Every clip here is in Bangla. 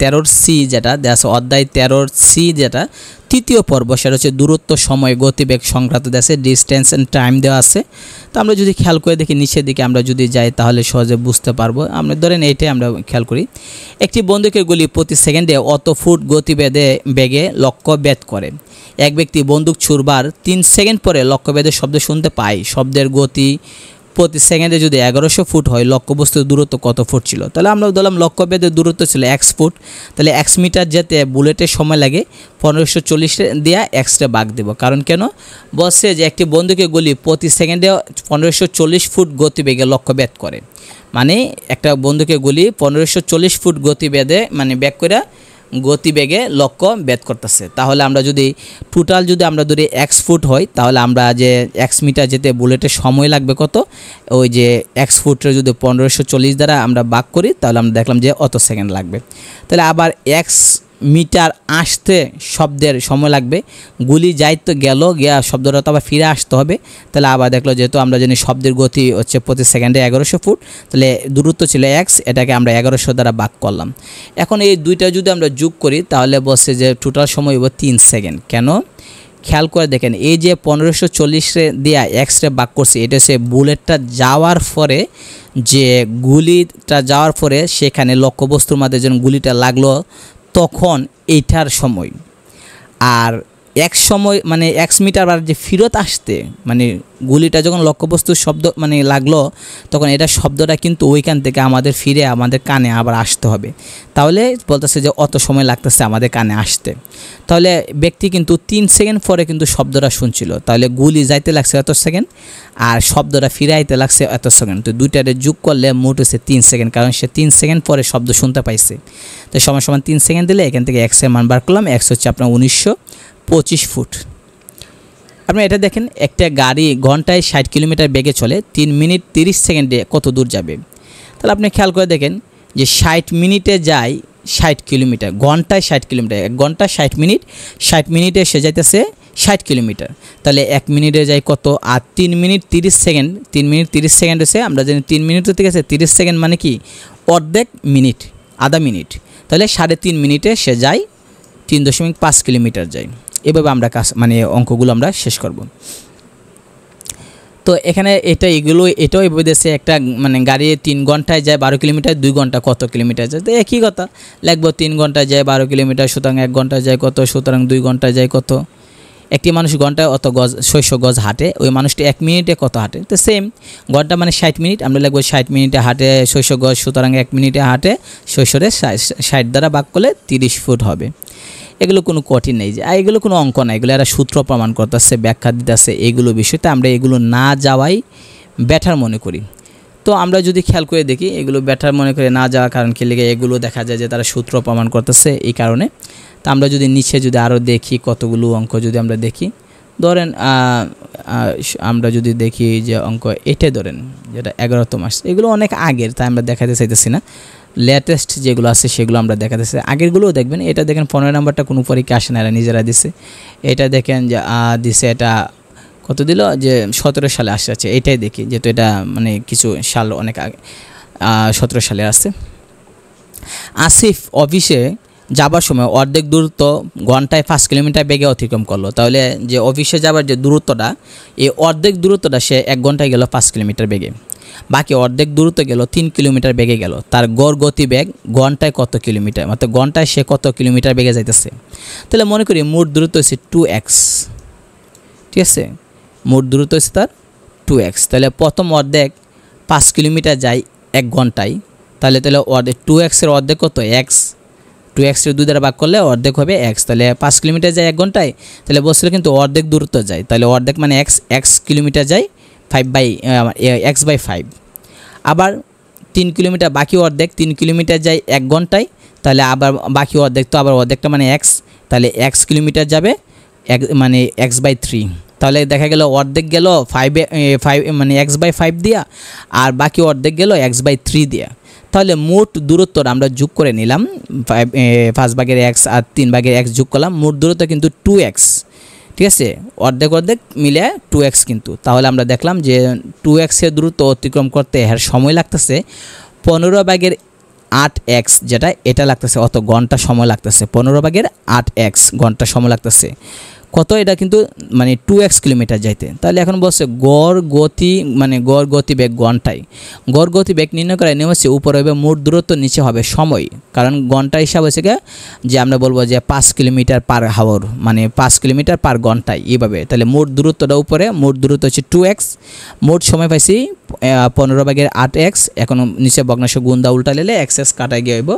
13 সি যেটা দেওয়া আছে, অধ্যায় 13 সি যেটা তৃতীয় পর্ব, সেটা হচ্ছে দূরত্ব, সময়, গতিবেগ সংক্রান্ত দেওয়া আছে, ডিস্টেন্স অ্যান্ড টাইম দেওয়া আছে। তো আমরা যদি খেয়াল করে দেখি নিচের দিকে আমরা যদি যাই তাহলে সহজে বুঝতে পারবো। আমরা ধরেন এইটাই আমরা খেয়াল করি, একটি বন্দুকের গুলি প্রতি সেকেন্ডে অত ফুট বেগে লক্ষ্যভেদ করে। এক ব্যক্তি বন্দুক ছুড়বার 3 সেকেন্ড পরে লক্ষ্যভেদের শব্দ শুনতে পায়। শব্দের গতি প্রতি সেকেন্ডে যদি 1100 ফুট হয়, লক্ষ্যবস্তুর দূরত্ব কত ফুট ছিল? তাহলে আমরা বললাম লক্ষ্যভেদের দূরত্ব ছিল x ফুট, তাহলে x মিটার যেতে বুলেটের সময় লাগে 1540 দিয়ে x-রে ভাগ দেব। কারণ কেন? বলছে যে একটি বন্দুকের গুলি প্রতি সেকেন্ডে 1540 ফুট গতিবেগে লক্ষ্যভেদ করে, মানে একটা বন্দুকের গুলি 1540 ফুট গতিবেগে মানে ব্যাক করে গতিবেগে লক্ষ্য ভেদ করতেছে। তাহলে আমরা যদি টোটাল যদি আমরা ধরি x ফুট হয়, তাহলে আমরা যে x মিটার যেতে বুলেটের সময় লাগবে কত, ওই যে x ফুটের যদি 1540 দ্বারা আমরা ভাগ করি তাহলে আমরা দেখলাম যে অত সেকেন্ড লাগবে। তাহলে আবার x মিটার আসতে শব্দের সময় লাগবে, গুলি যাইতে গেল গিয়া শব্দটা তো আবার ফিরে আসতে হবে। তাহলে আবার দেখলো যেহেতু আমরা জানি শব্দের গতি হচ্ছে প্রতি সেকেন্ডে 1100 ফুট, তাহলে দূরত্ব ছিল x, এটাকে আমরা 1100 দ্বারা ভাগ করলাম। এখন এই দুইটা যদি আমরা যোগ করি তাহলে বলছে যে টোটাল সময় হবে 3 সেকেন্ড। কেন? খেয়াল করে দেখেন, এই যে 1540 দিয়া x-রে ভাগ করছি, এটা হচ্ছে বুলেটটা যাওয়ার পরে, যে গুলিটা যাওয়ার পরে সেখানে লক্ষ্যবস্তুর মধ্যে যখন গুলিটা লাগলো তখন এইটার সময়, আর এক সময় মানে 1 মিটার বার যে ফিরত আসতে মানে গুলিটা যখন লক্ষ্যবস্তুর শব্দ মানে লাগলো তখন এটা শব্দটা কিন্তু ওইখান থেকে আমাদের ফিরে আমাদের কানে আবার আসতে হবে। তাহলে বলতেছে যে অত সময় লাগতেছে আমাদের কানে আসতে। তাহলে ব্যক্তি কিন্তু 3 সেকেন্ড পরে কিন্তু শব্দটা শুনছিল, তাহলে গুলি যাইতে লাগছে এত সেকেন্ড আর শব্দটা ফিরে আইতে লাগছে এত সেকেন্ড। তো দুইটারে যোগ করলে মোট হচ্ছে 3 সেকেন্ড, কারণ সে 3 সেকেন্ড পরে শব্দ শুনতে পাইছে। তো সমান সমান 3 সেকেন্ড দিলে এখান থেকে x এর মান বার করলাম, x হচ্ছে আপনার 1925 ফুট। আপনি এটা দেখেন, একটা গাড়ি ঘন্টায় 60 কিলোমিটার বেগে চলে, 3 মিনিট 30 সেকেন্ডে কত দূর যাবে? তাহলে আপনি খেয়াল করে দেখেন যে 60 মিনিটে যায় 60 কিলোমিটার, ঘন্টায় 60 কিলোমিটার, 1 ঘন্টা 60 মিনিট, 60 মিনিটে সে যাইতেছে 60 কিলোমিটার। তাহলে 1 মিনিটে যায় কত? আর 3 মিনিট 30 সেকেন্ড, 3 মিনিট 30 সেকেন্ড হচ্ছে, আমরা জানি 3 মিনিট থেকে আছে 30 সেকেন্ড মানে কি অর্ধেক মিনিট, আধা মিনিট। তাহলে 3.5 মিনিটে সে যায় 3.5 কিলোমিটার যায়। এভাবে আমরা মানে অঙ্কগুলো আমরা শেষ করব। তো এখানে এটাও বলতেছে একটা মানে গাড়ি 3 ঘন্টায় যায় 12 কিলোমিটার, 2 ঘন্টা কত কিলোমিটার যায়? তো একই কথা লিখবো, 3 ঘন্টায় যায় 12 কিলোমিটার, সুতরাং 1 ঘন্টায় যায় কত, সুতরাং 2 ঘন্টায় যায় কত। একটি মানুষ ঘন্টায় অত গজ 600 গজ হাঁটে, ওই মানুষটি 1 মিনিটে কত হাঁটে? তো সেম, ঘন্টা মানে 60 মিনিট, আমরা লিখবো 60 মিনিটে হাঁটে 600 গজ, সুতরাং 1 মিনিটে হাঁটে 600-রে 60 দ্বারা ভাগ করলে 30 ফুট হবে। এগুলো কোনো কঠিন নেই, যে এগুলো কোনো অঙ্ক না, এগুলো এরা সূত্র প্রমাণ করতেছে, ব্যাখ্যা দিতেছে, এইগুলো বিষয়তে আমরা এগুলো না যাওয়াই বেটার মনে করি। তো আমরা যদি খেয়াল করে দেখি এগুলো বেটার মনে করে না যাওয়ার কারণ কি লেগে, এগুলো দেখা যায় যে তারা সূত্র প্রমাণ করতেছে এই কারণে। তো আমরা যদি নিচে যদি আরও দেখি কতগুলো অঙ্ক যদি আমরা দেখি, ধরেন আমরা যদি দেখি যে অঙ্ক এটা ধরেন যেটা 11তম মাস, এগুলো অনেক আগের, তাই আমরা দেখাতে চাইতেছি না, লেটেস্ট যেগুলো আছে সেগুলো আমরা দেখাতেছি। আগেরগুলোও দেখবেন, এটা দেখেন 15 নাম্বারটা কোনো পরীক্ষা আসে না, এরা নিজেরা দিছে। এটা দেখেন যে দিছে, এটা কত দিল যে 17 সালে আসছে, এটাই দেখি যেহেতু এটা মানে কিছু সাল অনেক আগে 17 সালে আসছে। আসিফ অফিসে যাবার সময় অর্ধেক দূরত্ব ঘন্টায় 5 কিলোমিটার বেগে অতিক্রম করলো। তাহলে যে অফিসে যাবার যে দূরত্বটা, এই অর্ধেক দূরত্বটা সে 1 ঘন্টায় গেল 5 কিলোমিটার বেগে, বাকি অর্ধেক দূরত্ব গেল 3 কিলোমিটার বেগে গেল। তার গড় গতিবেগ ঘন্টায় কত কিলোমিটার, মানে ঘন্টায় সে কত কিলোমিটার বেগে যাইতেছে? তাহলে মনে করি মোট দূরত্ব হচ্ছে 2x, ঠিক আছে, মোট দূরত্ব হচ্ছে তার 2x। তাহলে প্রথম অর্ধেক 5 কিলোমিটার যায় 1 ঘন্টায়, তাহলে অর্ধেক 2x এর অর্ধেক কত? x, 2x এর 2 দ্বারা ভাগ করলে অর্ধেক হবে x। তাহলে 5 কিলোমিটার যায় 1 ঘন্টায়, তাহলে বলছিল কিন্তু অর্ধেক দূরত্ব যায়, তাহলে অর্ধেক মানে x কিলোমিটার যায় x/5। আবার 3 কিলোমিটার বাকি অর্ধেক 3 কিলোমিটার যায় 1 ঘন্টায়, তাহলে আবার বাকি অর্ধেক তো আবার অর্ধেকটা মানে x, তাহলে x কিলোমিটার যাবে মানে x/3। তাহলে দেখা গেল অর্ধেক গেল 5 মানে x/5 দিয়া, আর বাকি অর্ধেক গেল x/3 দিয়া। তাহলে মোট দূরত্বটা আমরা যোগ করে নিলাম, 5 ভাগের x আর 3 ভাগের x যোগ করলাম, মোট দূরত্ব কিন্তু 2x, ঠিক আছে, অর্ধেক অর্ধেক মিলে 2x কিন্তু। তাহলে আমরা দেখলাম যে 2x এর দূরত্ব অতিক্রম করতে এর সময় লাগতেছে 15 ভাগের 8x যেটা এটা লাগতেছে অত ঘন্টা সময় লাগতেছে, 15/8x ঘন্টা সময় লাগতেছে কত, এটা কিন্তু মানে 2x কিলোমিটার যাইতে। তাহলে এখন বলছে গড় গতি মানে গড় গতিবেগ ঘন্টায়, গড় গতিবেগ নির্ণয় করার নিয়ম হচ্ছে উপরে হবে মোট দূরত্ব, নিচে হবে সময়। কারণ ঘন্টা হিসাব হচ্ছে যে আমরা বলবো যে 5 কিলোমিটার পার হাওয়ার, মানে 5 কিলোমিটার পার ঘন্টায় এইভাবে। তাহলে মোট দূরত্বটা উপরে, মোট দূরত্ব হচ্ছে 2x, মোট সময় পাইছি 15/8x। এখন নিচে ভগ্নাংশ গুণ দা উল্টা নিলে x কাটায় গিয়ে হইব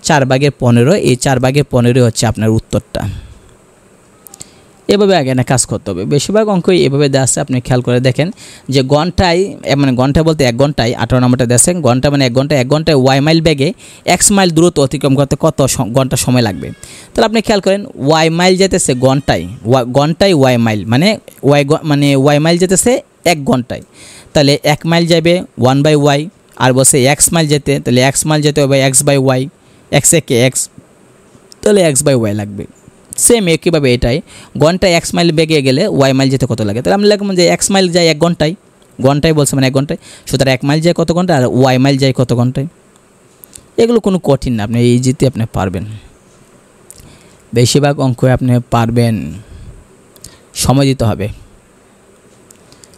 4/15। এই 4/15 হচ্ছে আপনার উত্তরটা। এভাবে আগে না কাজ করতে হবে, বেশিরভাগ অঙ্কই এভাবে দেওয়া আছে। আপনি খেয়াল করে দেখেন যে ঘন্টায়, মানে ঘন্টা বলতে 1 ঘন্টায় 18 নম্বরটা দেখেন, ঘন্টা মানে 1 ঘন্টায় y মাইল বেগে x মাইল দূরত্ব অতিক্রম করতে কত ঘন্টা সময় লাগবে। তাহলে আপনি খেয়াল করেন y মাইল যেতেছে ঘন্টায়, ঘন্টায় y মাইল মানে y মাইল যেতেছে 1 ঘন্টায়, তাহলে 1 মাইল যাবে 1/y, আর বসে x মাইল যেতে, তাহলে x মাইল যেতে হবে x/y, x একে x, তাহলে x/y লাগবে। সেম একইভাবে এটাই ঘন্টায় x মাইল বেগে গেলে y মাইল যেতে কত লাগে, তাহলে আমরা লিখব যে x মাইল যায় 1 ঘন্টায়, ঘন্টায় বলছে মানে 1 ঘন্টায়, সুতরাং 1 মাইল যায় কত ঘন্টা আর y মাইল যায় কত ঘন্টায়। এগুলো কোনো কঠিন না, আপনি ইজিতে আপনি পারবেন, বেশিরভাগ অঙ্ক আপনি পারবেন, সময় দিতে হবে।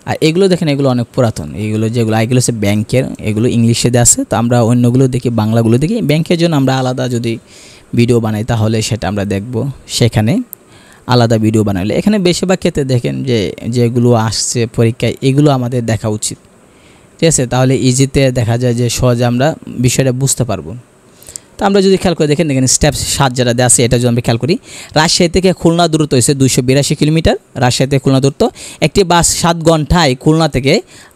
আর এগুলো দেখেন এগুলো অনেক পুরাতন, এগুলো যেগুলো হচ্ছে ব্যাংকের, এগুলো ইংলিশে দেওয়া আছে, তো আমরা অন্যগুলো দেখি, বাংলাগুলো দেখি। ব্যাংকের জন্য আমরা আলাদা যদি ভিডিও বানাই তাহলে সেটা আমরা দেখব, সেখানে আলাদা ভিডিও বানাইলে। এখানে বেশিরভাগ ক্ষেত্রে দেখেন যে যেগুলো আসছে পরীক্ষায় এগুলো আমাদের দেখা উচিত, ঠিক আছে, তাহলে ইজিতে দেখা যায় যে সহজে আমরা বিষয়টা বুঝতে পারবো। তো আমরা যদি খেয়াল করে দেখেন স্টেপ 7 যেটা দেওয়া আছে এটা যদি আমরা খেয়াল করি, রাজশাহী থেকে খুলনা দূরত্ব হয়েছে 282 কিলোমিটার, রাজশাহী থেকে খুলনা দূরত্ব। একটি বাস 7 ঘন্টায় খুলনা থেকে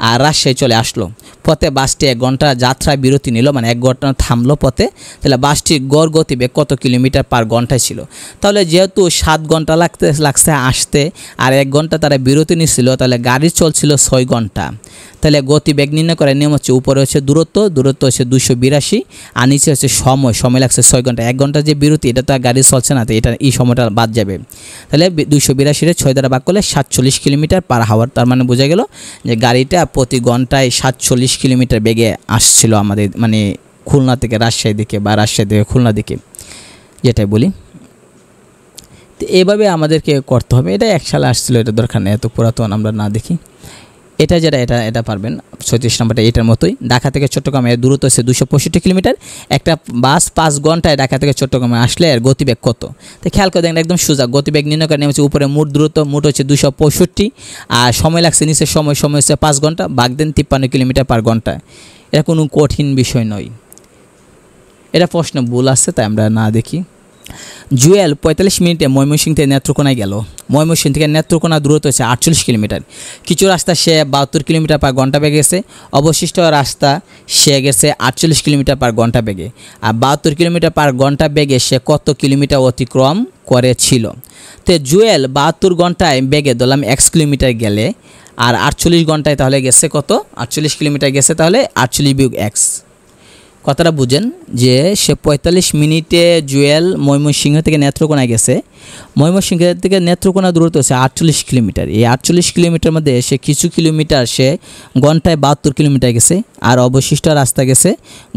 আর রাজশাহী চলে আসলো, পথে বাসটি 1 ঘন্টা যাত্রা বিরতি নিল, মানে 1 ঘন্টা থামলো পথে, তাহলে বাসটির গড় গতিবেগ কত কিলোমিটার পার ঘন্টায় ছিল। তাহলে যেহেতু 7 ঘন্টা লাগছে আসতে আর 1 ঘন্টা তারা বিরতি নিচ্ছিল, তাহলে গাড়ি চলছিল 6 ঘন্টা। তাহলে গতিবেগ নির্ণয় করার নিয়ম হচ্ছে উপরে হচ্ছে দূরত্ব, দূরত্ব হচ্ছে 282 আর নিচে হচ্ছে সময় লাগছে 6 ঘন্টা। 1 ঘন্টা যে বিরতি এটা তো আর গাড়ি চলছে না, তো এটা এই সময়টা বাদ যাবে। তাহলে 282 6 দ্বারা ভাগ করলে 47 কিলোমিটার পার হাওয়ার, তার মানে বোঝা গেল যে গাড়িটা প্রতি ঘন্টায় 47 কিলোমিটার বেগে আসছিল আমাদের, মানে খুলনা থেকে রাজশাহী দিকে বা রাজশাহী থেকে খুলনা দিকে, যেটাই বলি। তো এভাবে আমাদেরকে করতে হবে। এটা 1 সালে আসছিল, এটা দরকার নেই, এত পুরাতন আমরা না দেখি। এটা যেটা এটা পারবেন 36 নম্বরটা এটার মতোই। ঢাকা থেকে চট্টগ্রামের দূরত্ব হচ্ছে 265 কিলোমিটার। একটা বাস 5 ঘন্টায় ঢাকা থেকে চট্টগ্রামে আসলে এর গতিবেগ কত। তো খেয়াল করে দেখেন একদম সোজা, গতিবেগ নির্ণয় করে হচ্ছে উপরে মোট দূরত্ব, মোট হচ্ছে 265 আর সময় লাগছে নিচে সময় হচ্ছে 5 ঘন্টা, ভাগ দেন 53 কিলোমিটার পার ঘন্টা। এটা কোনো কঠিন বিষয় নয়। এটা প্রশ্ন ভুল আছে তাই আমরা না দেখি। জুয়েল 45 মিনিটে ময়মনসিংহ থেকে নেত্রকোনায় গেল। ময়মনসিংহ থেকে নেত্রকোনা দূরত্ব হচ্ছে 48 কিলোমিটার। কিছু রাস্তা সে 72 কিলোমিটার পার ঘন্টা বেগে গেছে, অবশিষ্ট রাস্তা সে গেছে 48 কিলোমিটার পার ঘন্টা বেগে। আর 72 কিলোমিটার পার ঘন্টা বেগে সে কত কিলোমিটার অতিক্রম করেছিল। তো জুয়েল 72 ঘন্টায় বেগে ধরলাম x কিলোমিটার গেলে আর 48 ঘন্টায় তাহলে গেছে কত, 48 কিলোমিটার গেছে, তাহলে 48 বিয়োগ x। কথাটা বুঝেন যে সে 45 মিনিটে জুয়েল ময়মনসিংহ থেকে নেত্রকোনায় গেছে, ময়মনসিংহ থেকে নেত্রকোনা দূরত্ব হচ্ছে 48 কিলোমিটার। এই 48 কিলোমিটার মধ্যে সে কিছু কিলোমিটার সে ঘন্টায় 72 কিলোমিটার গেছে আর অবশিষ্ট রাস্তা গেছে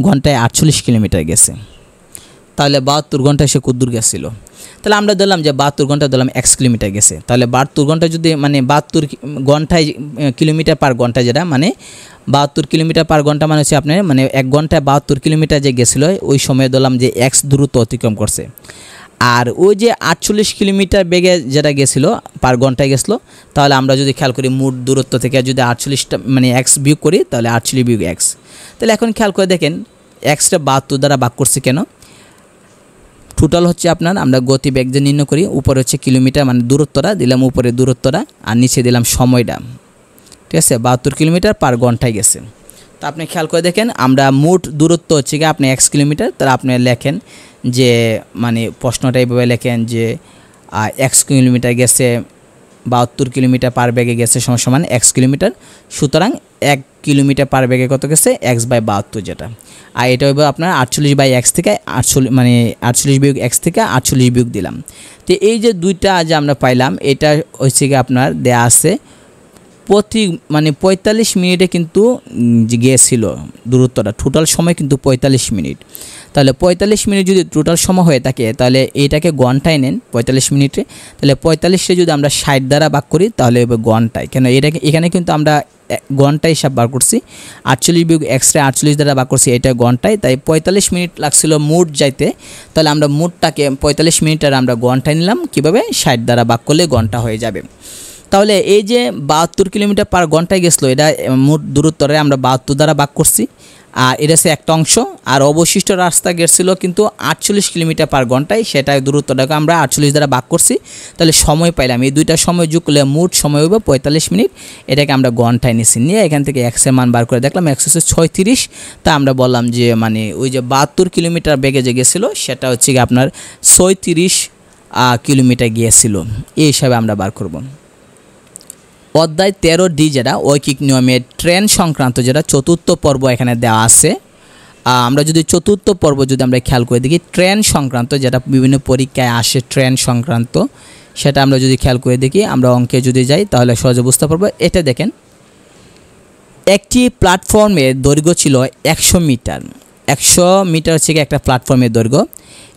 ঘন্টায় 48 কিলোমিটার গেছে। তাহলে 72 ঘন্টায় সে কতদূর গেছিল। তাহলে আমরা ধরলাম যে 72 ঘন্টা ধরলাম x কিলোমিটার গেছে, তাহলে 72 ঘন্টা যদি মানে 72 ঘন্টায় কিলোমিটার পার ঘন্টা যেটা মানে 72 কিলোমিটার পার ঘন্টা মানে হচ্ছে আপনার মানে 1 ঘন্টায় 72 কিলোমিটার যে গেছিল ওই সময় ধরলাম যে x দূরত্ব অতিক্রম করছে। আর ওই যে 48 কিলোমিটার বেগে যেটা গেছিল পার ঘন্টায় গেছিলো, তাহলে আমরা যদি খেয়াল করি মোট দূরত্ব থেকে যদি 48টা মানে x বিয়োগ করি তাহলে 48 বিয়োগ x। তাহলে এখন খেয়াল করে দেখেন xটা 72 দ্বারা ভাগ করছি কেন। টোটাল হচ্ছে আপনার আমরা গতিবেগ যে নির্ণয় করি, উপরে হচ্ছে কিলোমিটার মানে দূরত্বটা দিলাম, উপরে দূরত্বটা আর নিচে দিলাম সময়টা, ঠিক আছে। 72 কিলোমিটার পার ঘন্টায় গেছে। তো আপনি খেয়াল করে দেখেন আমরা মোট দূরত্ব হচ্ছে কি আপনি x কিলোমিটার, তাহলে আপনি লেখেন যে মানে প্রশ্নটা এইভাবে লেখেন যে x কিলোমিটার গেছে 72 কিলোমিটার পার বেগে গেছে সমান x কিলোমিটার, সুতরাং 1 কিলোমিটার পার বেগে কত গেছে x/72 যেটা। আর এটা হবে আপনার 48/x থেকে 48 মানে 48 বিয়োগ x থেকে 48 বিয়োগ দিলাম। তো এই যে দুইটা যে আমরা পাইলাম এটা হচ্ছে কি আপনার দেয়া আছে প্রতি মানে 45 মিনিটে কিন্তু গিয়েছিল দূরত্বটা, টোটাল সময় কিন্তু 45 মিনিট। তাহলে 45 মিনিট যদি টোটাল সময় হয়ে থাকে তাহলে এইটাকে ঘন্টায় নেন 45 মিনিটে, তাহলে 45কে যদি আমরা 60 দ্বারা ভাগ করি তাহলে হবে ঘন্টায়। কেন এটাকে এখানে কিন্তু আমরা ঘন্টা হিসাব বার করছি, 48 বিয়োগ এক্সট্রা 48 দ্বারা ভাগ করছি, এটা ঘন্টায়। তাই 45 মিনিট লাগছিল মোট যাইতে, তাহলে আমরা মোটটাকে 45 মিনিটের আমরা ঘন্টায় নিলাম, কীভাবে 60 দ্বারা ভাগ করলে ঘন্টা হয়ে যাবে। তাহলে এই যে 72 কিলোমিটার পার ঘন্টায় গেছিলো, এটা মোট দূরত্বরে আমরা 72 দ্বারা ভাগ করছি, আর এটা হচ্ছে একটা অংশ। আর অবশিষ্ট রাস্তা গেছিলো কিন্তু 48 কিলোমিটার পার ঘন্টায়, সেটা দূরত্বটাকে আমরা 48 দ্বারা ভাগ করছি, তাহলে সময় পাইলাম। এই দুইটা সময় যোগ করলে মোট সময় হবে 45 মিনিট। এটাকে আমরা ঘন্টায় নিচ্ছি, নিয়ে এখান থেকে এক্সের মান বার করে দেখলাম এক্স হচ্ছে 36। তা আমরা বললাম যে মানে ওই যে 72 কিলোমিটার বেগে যে গেছিলো সেটা হচ্ছে কি আপনার 36 কিলোমিটার গিয়েছিল, এই হিসাবে আমরা বার করব। অধ্যায় 13D যেটা ঐকিক নিয়মের ট্রেন সংক্রান্ত যেটা চতুর্থ পর্ব এখানে দেওয়া আছে। আমরা যদি চতুর্থ পর্ব যদি আমরা খেয়াল করে দেখি, ট্রেন সংক্রান্ত যেটা বিভিন্ন পরীক্ষায় আসে ট্রেন সংক্রান্ত, সেটা আমরা যদি খেয়াল করে দেখি, আমরা অঙ্কে যদি যাই তাহলে সহজে বুঝতে পারবো। এটা দেখেন, একটি প্ল্যাটফর্মের দৈর্ঘ্য ছিল 100 মিটার। 100 মিটার হচ্ছে একটা প্ল্যাটফর্মের দৈর্ঘ্য।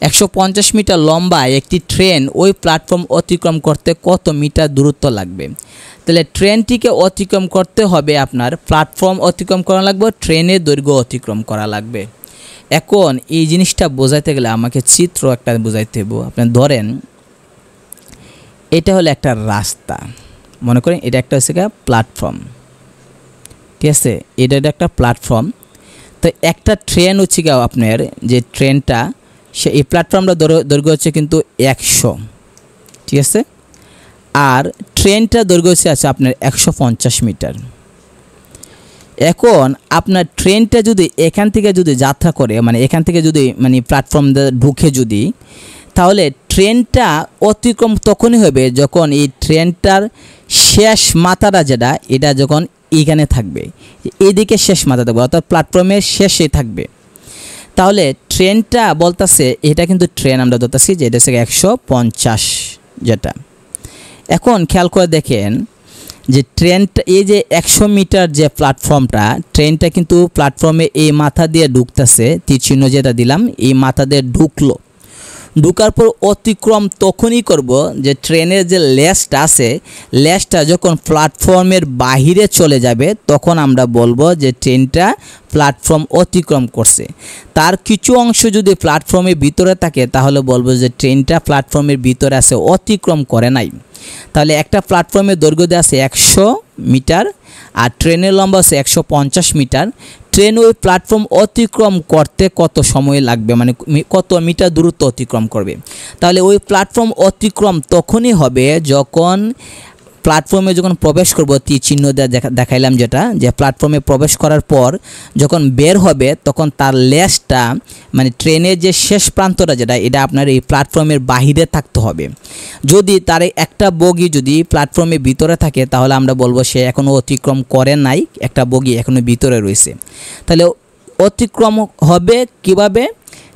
150 মিটার লম্বা একটি ট্রেন ওই প্ল্যাটফর্ম অতিক্রম করতে কত মিটার দূরত্ব লাগবে? তাহলে ট্রেনটিকে অতিক্রম করতে হবে আপনার প্ল্যাটফর্ম অতিক্রম করা লাগবে, ট্রেনের দৈর্ঘ্য অতিক্রম করা লাগবে। এখন এই জিনিসটা বোঝাইতে গেলে আমাকে চিত্র একটা বোঝাইতে হবে। আপনি ধরেন এটা হলো একটা রাস্তা, মনে করেন এটা একটা হচ্ছে প্ল্যাটফর্ম, ঠিক আছে, এটা একটা প্ল্যাটফর্ম। তো একটা ট্রেন হচ্ছে গিয়ে আপনার যে ট্রেনটা সে এই প্ল্যাটফর্মটা দৈর্ঘ্য হচ্ছে কিন্তু 100, ঠিক আছে, আর ট্রেনটা দৈর্ঘ্য হচ্ছে আছে আপনার 150 মিটার। এখন আপনার ট্রেনটা যদি এখান থেকে যদি যাত্রা করে, মানে এখান থেকে যদি মানে প্ল্যাটফর্ম ঢুকে যদি, তাহলে ট্রেনটা অতিক্রম তখনই হবে যখন এই ট্রেনটার শেষ মাথাটা যেটা এটা যখন এইখানে থাকবে, এইদিকে শেষ মাথা থাকবে, অর্থাৎ প্ল্যাটফর্মের শেষে থাকবে। তাহলে ট্রেনটা বলতেছে, এটা কিন্তু ট্রেন আমরা ধরতেছি যে এটা হচ্ছে 150 যেটা। এখন খেয়াল করে দেখেন যে ট্রেনটা এই যে 100 মিটার যে প্ল্যাটফর্মটা, ট্রেনটা কিন্তু প্ল্যাটফর্মে এই মাথা দিয়ে ঢুকতেছে, তীর চিহ্ন যেটা দিলাম এই মাথা দিয়ে ঢুকলো। ঢুকার পর অতিক্রম তখনই করব যে ট্রেনের যে লেজটা আছে, লেজটা যখন প্ল্যাটফর্মের বাহিরে চলে যাবে তখন আমরা বলবো যে ট্রেনটা প্ল্যাটফর্ম অতিক্রম করছে। তার কিছু অংশ যদি প্ল্যাটফর্মের ভিতরে থাকে তাহলে বলবো যে ট্রেনটা প্ল্যাটফর্মের ভিতরে আছে, অতিক্রম করে নাই। তাহলে একটা প্ল্যাটফর্মের দৈর্ঘ্য দেওয়া আছে 100 মিটার আর ট্রেনের লম্বা আছে 150 মিটার। ট্রেন ওই প্ল্যাটফর্ম অতিক্রম করতে কত সময় লাগবে, মানে কত মিটার দূরত্ব অতিক্রম করবে? তাহলে ওই প্ল্যাটফর্ম অতিক্রম তখনই হবে যখন প্ল্যাটফর্মে যখন প্রবেশ করব, তীর চিহ্ন দেখাইলাম যেটা, যে প্ল্যাটফর্মে প্রবেশ করার পর যখন বের হবে তখন তার লেজটা মানে ট্রেনের যে শেষ প্রান্তটা যেটা এটা আপনার এই প্ল্যাটফর্মের বাহিরে থাকতে হবে। যদি তার একটা বগি যদি প্ল্যাটফর্মের ভিতরে থাকে তাহলে আমরা বলবো সে এখনও অতিক্রম করে নাই, একটা বগি এখনও ভিতরে রয়েছে। তাহলে অতিক্রম হবে কিভাবে?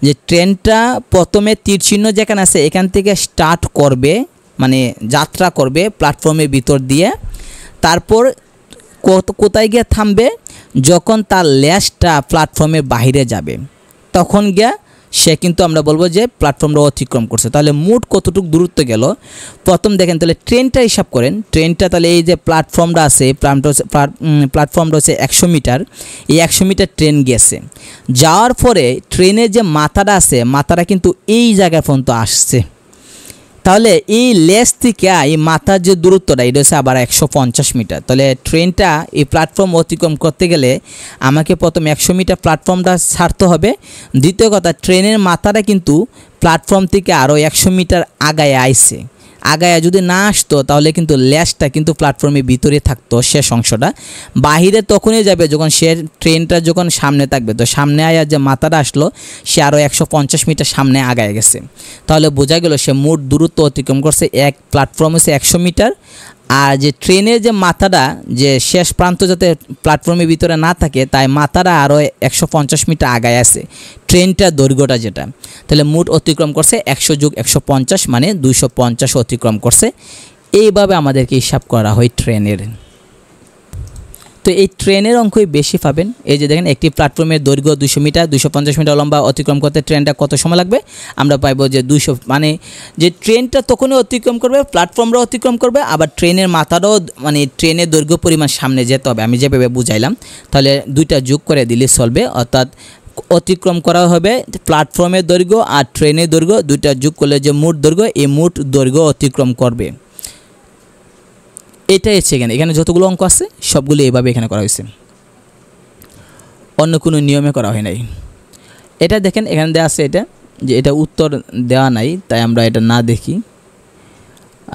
যে ট্রেনটা প্রথমে তীর চিহ্ন যেখানে আছে এখান থেকে স্টার্ট করবে, মানে যাত্রা করবে প্ল্যাটফর্মের ভিতর দিয়ে, তারপর কোথায় গিয়ে থামবে? যখন তার লেজটা প্ল্যাটফর্মের বাইরে যাবে তখন গিয়ে সে কিন্তু আমরা বলবো যে প্ল্যাটফর্মটা অতিক্রম করছে। তাহলে মোট কতটুকু দূরত্ব গেল প্রথম দেখেন, তাহলে ট্রেনটা হিসাব করেন। ট্রেনটা তাহলে এই যে প্ল্যাটফর্মটা আছে, প্ল্যাটফর্মটা হচ্ছে 100 মিটার, এই 100 মিটার ট্রেন গেছে, যাওয়ার পরে ট্রেনের যে মাথাটা আছে মাথাটা কিন্তু এই জায়গা পর্যন্ত আসছে। তাহলে এই লেজ থেকে এই মাথার যে দূরত্বটা এটা হচ্ছে আবার 150 মিটার। তাহলে ট্রেনটা এই প্ল্যাটফর্ম অতিক্রম করতে গেলে আমাকে প্রথম 100 মিটার প্ল্যাটফর্মটা ছাড়তে হবে। দ্বিতীয় কথা, ট্রেনের মাথাটা কিন্তু প্ল্যাটফর্ম থেকে আরও 100 মিটার আগায় আইছে, আগায় যদি না আসতো তাহলে কিন্তু লেজটা কিন্তু প্ল্যাটফর্মের ভিতরে থাকতো, শেষ অংশটা বাহিরে তখনই যাবে যখন সে ট্রেনটা যখন সামনে থাকবে। তো সামনে আয়া যে মাথাটা আসলো সে আরও 150 মিটার সামনে আগায় গেছে। তাহলে বোঝা গেল সে মোট দূরত্ব অতিক্রম করছে, এক প্ল্যাটফর্ম হচ্ছে 100 মিটার, আর যে ট্রেনের যে মাথাটা যে শেষ প্রান্ত যাতে প্ল্যাটফর্মের ভিতরে না থাকে তাই মাথাটা আরও 150 মিটার আগায় আছে ট্রেনটার দৈর্ঘ্যটা যেটা। তাহলে মোট অতিক্রম করছে 100 যোগ 150 মানে 250 অতিক্রম করছে। এইভাবে আমাদেরকে হিসাব করা হয় ট্রেনের। তো এই ট্রেনের অঙ্কই বেশি পাবেন। এই যে দেখেন একটি প্ল্যাটফর্মের দৈর্ঘ্য 200 মিটার 250 মিটার লম্বা অতিক্রম করতে ট্রেনটা কত সময় লাগবে, আমরা পাইব যে 200, মানে যে ট্রেনটা তখনই অতিক্রম করবে, প্ল্যাটফর্মটা অতিক্রম করবে, আবার ট্রেনের মাথাটাও মানে ট্রেনের দৈর্ঘ্য পরিমাণ সামনে যেতে হবে, আমি যেভাবে বুঝাইলাম। তাহলে দুইটা যোগ করে দিলে চলবে, অর্থাৎ অতিক্রম করা হবে প্ল্যাটফর্মের দৈর্ঘ্য আর ট্রেনের দৈর্ঘ্য, দুইটা যোগ করলে যে মোট দৈর্ঘ্য, এই মোট দৈর্ঘ্য অতিক্রম করবে। এটাই হচ্ছে এখানে যতগুলো অঙ্ক আছে সবগুলো এইভাবে এখানে করা হয়েছে, অন্য কোনো নিয়মে করা হয় নাই। এটা দেখেন এখানে দেওয়া আছে, এটা যে এটা উত্তর দেওয়া নাই, তাই আমরা এটা না দেখি।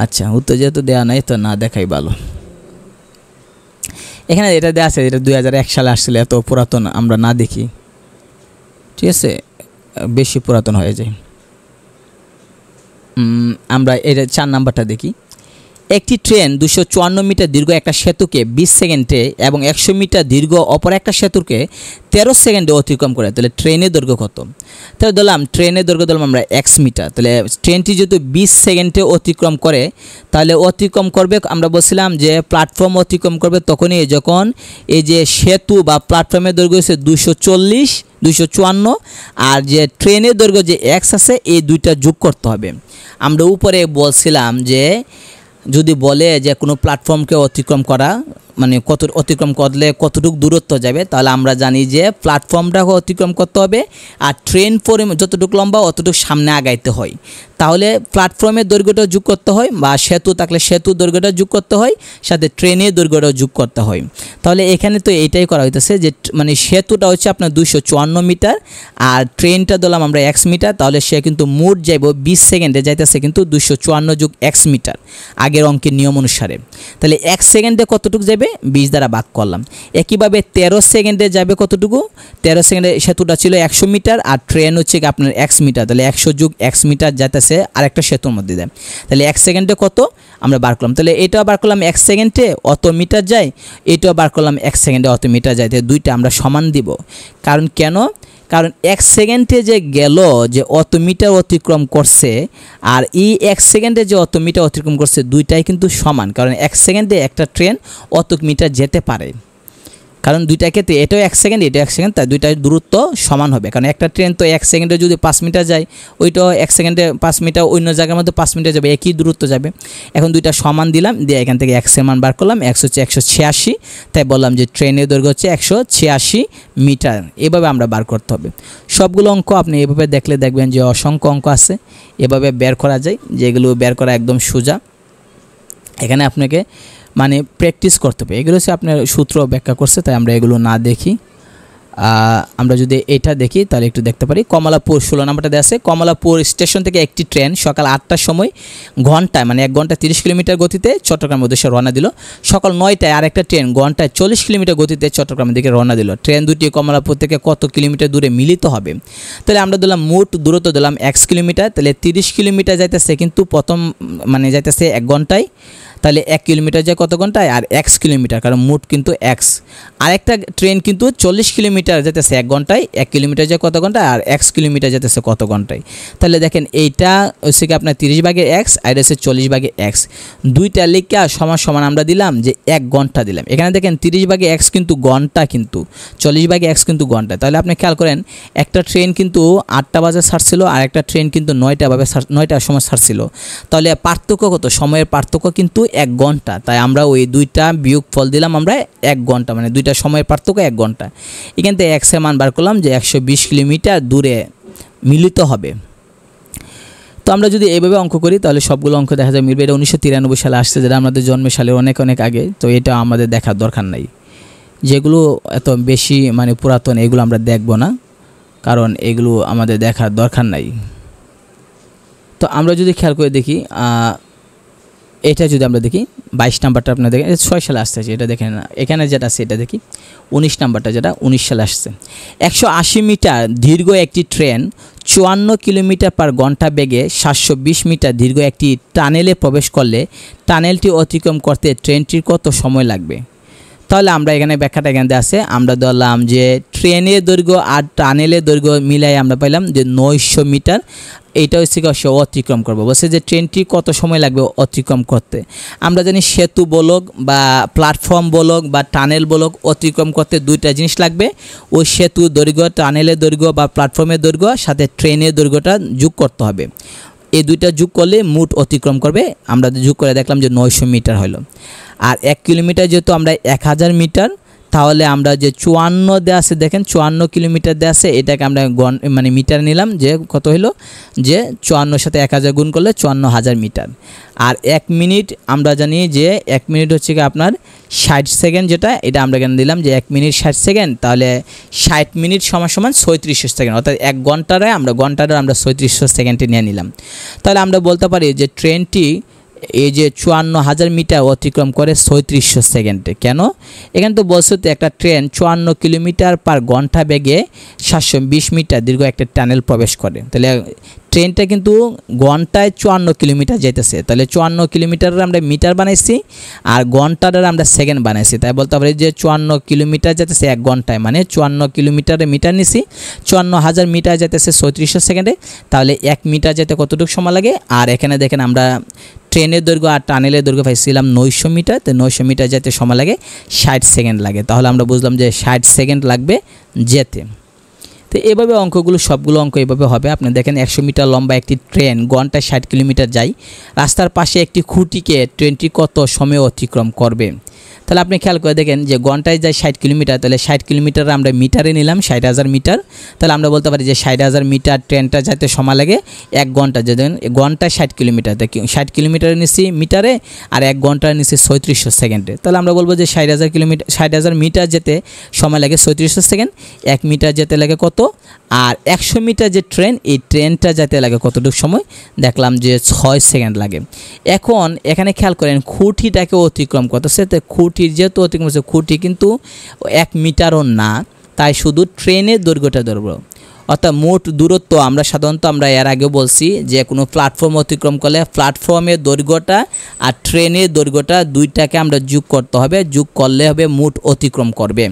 আচ্ছা, উত্তর যেহেতু দেওয়া নাই তো না দেখাই ভালো। এখানে এটা দেওয়া আছে, এটা 2001 সালে আসছিল, এত পুরাতন আমরা না দেখি, ঠিক আছে, বেশি পুরাতন হয়ে যায়। আমরা এটা 4 নাম্বারটা দেখি। একটি ট্রেন 254 মিটার দীর্ঘ একটা সেতুকে 20 সেকেন্ডে এবং 100 মিটার দীর্ঘ অপর একটা সেতুকে 13 সেকেন্ডে অতিক্রম করে, তাহলে ট্রেনের দৈর্ঘ্য কত? তাহলে ধরলাম ট্রেনের দৈর্ঘ্য ধরলাম আমরা x মিটার, তাহলে ট্রেনটি যেহেতু 20 সেকেন্ডে অতিক্রম করে, তাহলে অতিক্রম করবে, আমরা বলছিলাম যে প্ল্যাটফর্ম অতিক্রম করবে তখনই যখন এই যে সেতু বা প্ল্যাটফর্মের দৈর্ঘ্য হচ্ছে 240 254, আর যে ট্রেনের দৈর্ঘ্য যে x আছে এই দুইটা যোগ করতে হবে। আমরা উপরে বলছিলাম যে যদি বলে যে কোনো প্ল্যাটফর্মকে অতিক্রম করা মানে কত অতিক্রম করলে কতটুকু দূরত্ব যাবে, তাহলে আমরা জানি যে প্ল্যাটফর্মটাকে অতিক্রম করতে হবে আর ট্রেন পরিমাণ যতটুকু লম্বা অতটুকু সামনে আগাইতে হয়। তাহলে প্ল্যাটফর্মের দৈর্ঘ্যটা যোগ করতে হয়, বা সেতু থাকলে সেতুর দৈর্ঘ্যটা যোগ করতে হয়, সাথে ট্রেনের দৈর্ঘ্যটাও যোগ করতে হয়। তাহলে এখানে তো এইটাই করা হইতেছে যে মানে সেতুটা হচ্ছে আপনার 254 মিটার আর ট্রেনটা দিলাম আমরা x মিটার, তাহলে সে কিন্তু মোট যাইব 20 সেকেন্ডে যাইতেছে কিন্তু 254 যোগ x মিটার আগের অঙ্কের নিয়ম অনুসারে। তাহলে 1 সেকেন্ডে কতটুকু যাবে, 20 দ্বারা ভাগ করলাম। একইভাবে 13 সেকেন্ডে যাবে কতটুকু, 13 সেকেন্ডে সেতুটা ছিল 100 মিটার আর ট্রেন হচ্ছে আপনার x মিটার, তাহলে 100 যোগ x মিটার যাইতেছে আরেকটা সেতুর মধ্যে দেয়, তাহলে 1 সেকেন্ডে কত আমরা বার করলাম। তাহলে এটাও বার করলাম 1 সেকেন্ডে অত মিটার যায়, এটাও বার করলাম 1 সেকেন্ডে অত মিটার যায়, তাহলে দুইটা আমরা সমান দিব। কারণ কেন, কারণ 1 সেকেন্ডে যে গেল যে অত মিটার অতিক্রম করছে আর এই 1 সেকেন্ডে যে অত মিটার অতিক্রম করছে দুইটাই কিন্তু সমান, কারণ 1 সেকেন্ডে একটা ট্রেন অত মিটার যেতে পারে, কারণ দুইটা ক্ষেত্রে এটাও 1 সেকেন্ড এটাও 1 সেকেন্ড, তাই দুইটার দূরত্ব সমান হবে। কারণ একটা ট্রেন তো 1 সেকেন্ডে যদি 5 মিটার যায়, ওইটাও 1 সেকেন্ডে 5 মিটার, অন্য জায়গার মধ্যে 5 মিটার যাবে, একই দূরত্ব যাবে। এখন দুইটা সমান দিলাম, দিয়ে এখান থেকে x এর মান বার করলাম, x হচ্ছে 186, তাই বললাম যে ট্রেনের দৈর্ঘ্য হচ্ছে 186 মিটার। এভাবে আমরা বার করতে হবে সবগুলো অঙ্ক। আপনি এভাবে দেখলে দেখবেন যে অসংখ্য অঙ্ক আছে, এভাবে বের করা যায়, যেগুলো বের করা একদম সোজা। এখানে আপনাকে মানে প্র্যাকটিস করতে হবে, এগুলো হচ্ছে আপনার সূত্র ব্যাখ্যা করছে, তাই আমরা এগুলো না দেখি। আমরা যদি এটা দেখি তাহলে একটু দেখতে পারি। কমলাপুর 16 নাম্বারটা দেওয়া আছে, কমলাপুর স্টেশন থেকে একটি ট্রেন সকাল 8টার সময় ঘন্টায় মানে 1 ঘন্টা 30 কিলোমিটার গতিতে চট্টগ্রামের উদ্দেশ্যে রওনা দিল। সকাল 9টায় আরেকটা ট্রেন ঘন্টায় 40 কিলোমিটার গতিতে চট্টগ্রামের দিকে রওনা দিল। ট্রেন দুটি কমলাপুর থেকে কত কিলোমিটার দূরে মিলিত হবে? তাহলে আমরা দিলাম মোট দূরত্ব দিলাম x কিলোমিটার, তাহলে 30 কিলোমিটার যাইতেছে কিন্তু প্রথম মানে যাইতেছে 1 ঘন্টায়, তাহলে 1 কিলোমিটার যায় কত ঘন্টায় আর x কিলোমিটার, কারণ মোট কিন্তু x। আরেকটা ট্রেন কিন্তু 40 কিলোমিটার যেতেছে 1 ঘন্টায়, 1 কিলোমিটার যায় কত ঘন্টায় আর x কিলোমিটার যেতেছে কত ঘন্টায়। তাহলে দেখেন এইটা হচ্ছে কি আপনার 30 ভাগের x আর এটা হচ্ছে 40 ভাগের x, দুইটা লিখা সমান সমান আমরা দিলাম যে 1 ঘন্টা দিলাম। এখানে দেখেন 30 ভাগে x কিন্তু ঘন্টা, কিন্তু 40 ভাগে x কিন্তু ঘন্টা। তাহলে আপনি খেয়াল করেন একটা ট্রেন কিন্তু 8টা বাজে ছাড়ছিল আর একটা ট্রেন কিন্তু 9টার সময় ছাড়ছিল, তাহলে পার্থক্য কত, সময়ের পার্থক্য কিন্তু 1 ঘন্টা। তাই আমরা ওই দুইটা বিয়োগ ফল দিলাম আমরা 1 ঘন্টা, মানে দুইটা সময়ের পার্থক্য 1 ঘন্টা। এখান থেকে x এর মান বার করলাম যে 120 কিলোমিটার দূরে মিলিত হবে। তো আমরা যদি এইভাবে অঙ্ক করি তাহলে সবগুলো অঙ্ক দেখা যায় মিলবে। এটা 1993 সালে আসছে, যেটা আমাদের জন্মের সালের অনেক অনেক আগে, তো এটা আমাদের দেখার দরকার নাই। যেগুলো এত বেশি মানে পুরাতন এগুলো আমরা দেখব না, কারণ এগুলো আমাদের দেখার দরকার নাই। তো আমরা যদি খেয়াল করে দেখি এটা যদি আমরা দেখি 22 নাম্বারটা আপনার দেখেন 6 সালে আসছে, এটা দেখেন এখানে যেটা আছে এটা দেখি 19 নাম্বারটা যেটা 19 সালে আসছে। 180 মিটার দীর্ঘ একটি ট্রেন 54 কিলোমিটার পার ঘন্টা বেগে 720 মিটার দীর্ঘ একটি টানেলে প্রবেশ করলে টানেলটি অতিক্রম করতে ট্রেনটির কত সময় লাগবে? তাহলে আমরা এখানে ব্যাখ্যাটা এখানে আছে, আমরা ধরলাম যে ট্রেনের দৈর্ঘ্য আর টানেলের দৈর্ঘ্য মিলাই আমরা পাইলাম যে 900 মিটার। এইটা হচ্ছে সে অতিক্রম করবো, বলছে যে ট্রেনটি কত সময় লাগবে অতিক্রম করতে। আমরা জানি সেতু বলক বা প্ল্যাটফর্ম বলক বা টানেল বলক অতিক্রম করতে দুইটা জিনিস লাগবে, ওই সেতু দৈর্ঘ্য, টানেলের দৈর্ঘ্য বা প্ল্যাটফর্মের দৈর্ঘ্য সাথে ট্রেনের দৈর্ঘ্যটা যোগ করতে হবে। এই দুইটা যোগ করলে মোট অতিক্রম করবে। আমরা যোগ করে দেখলাম যে 900 মিটার হলো। আর 1 কিলোমিটার যেহেতু আমরা 1000 মিটার, তাহলে আমরা যে 54 দেওয়া আছে, দেখেন 54 কিলোমিটার দেওয়া আছে, এটাকে আমরা মানে মিটার নিলাম যে কত হলো, যে 54 সাথে 1000 গুণ করলে 54,000 মিটার। আর 1 মিনিট আমরা জানি যে 1 মিনিট হচ্ছে কি আপনার 60 সেকেন্ড, যেটা এটা আমরা এখানে দিলাম যে 1 মিনিট 60 সেকেন্ড, তাহলে 60 মিনিট সমান 3600 সেকেন্ড, অর্থাৎ 1 ঘন্টারে আমরা 3600 সেকেন্ডে নিয়ে নিলাম। তাহলে আমরা বলতে পারি যে ট্রেনটি এই যে 54,000 মিটার অতিক্রম করে 3600 সেকেন্ডে। কেন? এখানে তো বলছে তো একটা ট্রেন 54 কিলোমিটার পার ঘন্টা বেগে 720 মিটার দীর্ঘ একটা টানেল প্রবেশ করে। তাহলে ট্রেনটা কিন্তু ঘন্টায় 54 কিলোমিটার যেতেছে, তাহলে 54 কিলোমিটারের আমরা মিটার বানাইছি আর ঘন্টার আমরা সেকেন্ড বানাইছি। তাই বলতে পারি যে 54 কিলোমিটার যেতেছে 1 ঘন্টায়, মানে 54 কিলোমিটারে মিটার নিছি, 54,000 মিটার যেতেছে 3600 সেকেন্ডে। তাহলে 1 মিটার যেতে কতটুকু সময় লাগে? আর এখানে দেখেন আমরা ট্রেনের দৈর্ঘ্য আর টানেলের দৈর্ঘ্য পাইছিলাম 900 মিটার, তো 900 মিটার যেতে সময় লাগে 60 সেকেন্ড লাগে। তাহলে আমরা বুঝলাম যে 60 সেকেন্ড লাগবে যেতে। তো এভাবে অঙ্কগুলো সবগুলো অঙ্ক এভাবে হবে। আপনি দেখেন 100 মিটার লম্বা একটি ট্রেন ঘন্টায় 60 কিলোমিটার যায়, রাস্তার পাশে একটি খুঁটিকে ট্রেনটি কত সময় অতিক্রম করবে। তাহলে আপনি খেয়াল করে দেখেন যে ঘন্টায় যায় 60 কিলোমিটার, তাহলে 60 কিলোমিটার আমরা মিটারে নিলাম 60,000 মিটার। তাহলে আমরা বলতে পারি যে 60,000 মিটার ট্রেনটা যেতে সময় লাগে 1 ঘন্টা। যদি ঘন্টায় 60 কিলোমিটার, 60 কিলোমিটার নিচ্ছি মিটারে আর 1 ঘন্টা নিচ্ছি 3600 সেকেন্ডে। তাহলে আমরা বলবো যে 60,000 মিটার যেতে সময় লাগে 3600 সেকেন্ড, 1 মিটার যেতে লাগে কত, আর 100 মিটার যে ট্রেন, এই ট্রেনটা যেতে লাগে কতটুকু সময়, দেখলাম যে 6 সেকেন্ড লাগে। এখন এখানে খেয়াল করেন খুঁটিটাকে অতিক্রম করতেছে, তো খুঁটির যেহেতু অতিক্রম করছে, খুঁটি কিন্তু 1 মিটারও না, তাই শুধু ট্রেনের দৈর্ঘ্যটা ধরবো। অর্থাৎ মোট দূরত্ব আমরা সাধারণত এর আগেও বলছি যে কোনো প্ল্যাটফর্ম অতিক্রম করলে প্ল্যাটফর্মের দৈর্ঘ্যটা আর ট্রেনের দৈর্ঘ্যটা দুইটাকে আমরা যোগ করতে হবে, যোগ করলে হবে মোট অতিক্রম করবে।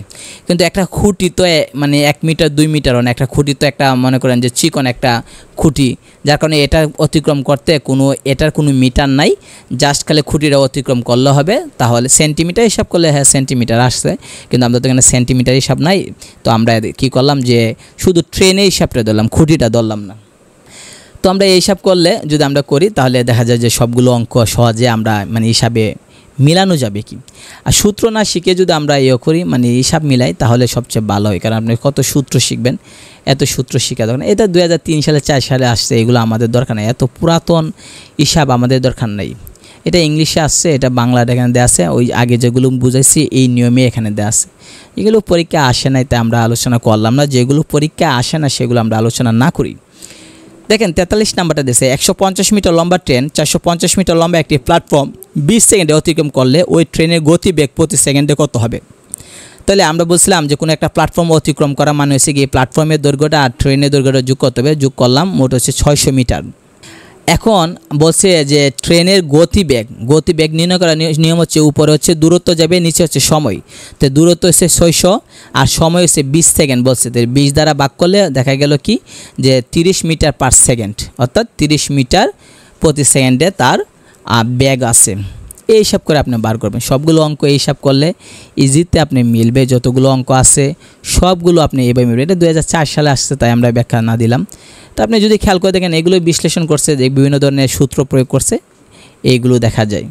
কিন্তু একটা খুঁটি তো মানে 1 মিটার 2 মিটারও না, একটা খুঁটি তো একটা মনে করেন যে চিকন একটা খুঁটি, যার কারণে এটা অতিক্রম করতে এটার কোনো মিটার নাই, জাস্ট খালি খুঁটিটা অতিক্রম করলে হবে। তাহলে সেন্টিমিটার হিসাব করলে হ্যাঁ সেন্টিমিটার আসছে, কিন্তু আমরা তো এখানে সেন্টিমিটার হিসাব নাই, তো আমরা কি করলাম যে শুধু ট্রেনের হিসাবটা ধরলাম, খুঁটিটা ধরলাম না। তো আমরা এই হিসাব করলে যদি আমরা করি তাহলে দেখা যায় যে সবগুলো অঙ্ক সহজে আমরা মানে হিসাবে মিলানো যাবে। কি আর সূত্র না শিখে যদি আমরা করি মানে হিসাব মিলাই তাহলে সবচেয়ে ভালো হয়, কারণ আপনি কত সূত্র শিখবেন, এত সূত্র শেখা দরকার। এটা 2003 সালে 4 সালে আসছে, এগুলো আমাদের দরকার নেই, এত পুরাতন হিসাব আমাদের দরকার নেই। এটা ইংলিশে আসছে, এটা বাংলাটা এখানে দেওয়া আছে, ওই আগে যেগুলো বুঝাইছি এই নিয়মে এখানে দেওয়া আছে। এগুলো পরীক্ষা আসে নাই তাই আমরা আলোচনা করলাম না, যেগুলো পরীক্ষা আসে না সেগুলো আমরা আলোচনা না করি। দেখেন 43 নাম্বারটা দিয়েছে 150 মিটার লম্বা ট্রেন 450 মিটার লম্বা একটি প্ল্যাটফর্ম 20 সেকেন্ডে অতিক্রম করলে ওই ট্রেনের গতিবেগ প্রতি সেকেন্ডে কত হবে। তাহলে আমরা বলছিলাম যে কোনো একটা প্ল্যাটফর্ম অতিক্রম করা মানে হচ্ছে কি প্ল্যাটফর্মের দৈর্ঘ্যটা আর ট্রেনের দৈর্ঘ্যটা যোগ করতে হবে, যোগ করলাম মোট হচ্ছে 600 মিটার। এখন বলছে যে ট্রেনের গতিবেগ নির্ণয় করার নিয়ম হচ্ছে উপরে হচ্ছে দূরত্ব যাবে, নিচে হচ্ছে সময়। তো দূরত্ব হচ্ছে 600 আর সময় হচ্ছে 20 সেকেন্ড। বলছে 20 দ্বারা ভাগ করলে দেখা গেল কি যে 30 মিটার পার সেকেন্ড, অর্থাৎ 30 মিটার প্রতি সেকেন্ডে তার বেগ আছে। এই হিসাব করে আপনি বার করবেন সবগুলো অঙ্ক, এই হিসাব করলে ইজিতে আপনি মিলবে, যতগুলো অঙ্ক আছে সবগুলো আপনি এভাবে মিলবে। এটা 2004 সালে আসছে তাই আমরা ব্যাখ্যা না দিলাম। তো আপনি যদি খেয়াল করে দেখেন এগুলো বিশ্লেষণ করছে, বিভিন্ন ধরনের সূত্র প্রয়োগ করছে, এইগুলো দেখা যায়।